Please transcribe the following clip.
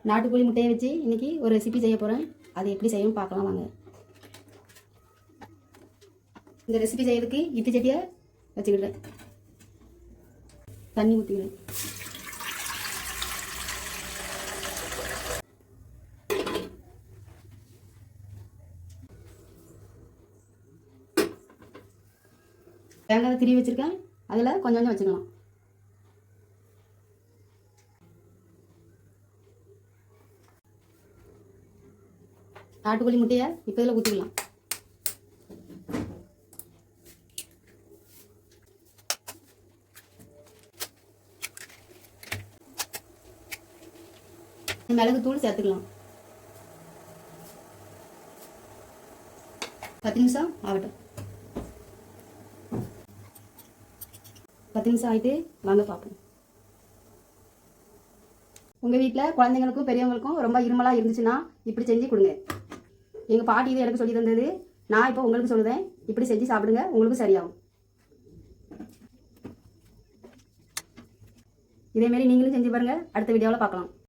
நாட்டுக்கோழி முட்டையை வச்சு இன்றைக்கி ஒரு ரெசிபி செய்ய போகிறேன். அது எப்படி செய்யணும்னு பார்க்கலாம் வாங்க. இந்த ரெசிபி செய்யறதுக்கு இட்லி சட்டியை வச்சுக்கிடுறேன். தண்ணி ஊற்றிக்கிறேன். தேங்காய் திரி வச்சுருக்கேன். அதில் கொஞ்சம் கொஞ்சம் வச்சுக்கலாம். நாட்டுக்கோழி முட்டையை இப்போ இதில் ஊற்றிக்கலாம். மிளகுத்தூள் சேர்த்துக்கலாம். 10 நிமிஷம் ஆகட்டும். 10 நிமிஷம் ஆகிட்டு வாங்க பார்ப்போம். உங்கள் வீட்டில் குழந்தைங்களுக்கும் பெரியவங்களுக்கும் ரொம்ப இருமலாக இருந்துச்சுன்னா இப்படி செஞ்சு கொடுங்க. எங்கள் பாட்டி இது எனக்கு சொல்லி தந்தது. நான் இப்போ உங்களுக்கு சொல்லுவேன். இப்படி செஞ்சு சாப்பிடுங்க, உங்களுக்கு சரியாகும். இதேமாரி நீங்களும் செஞ்சு பாருங்கள். அடுத்த வீடியோவில் பார்க்கலாம்.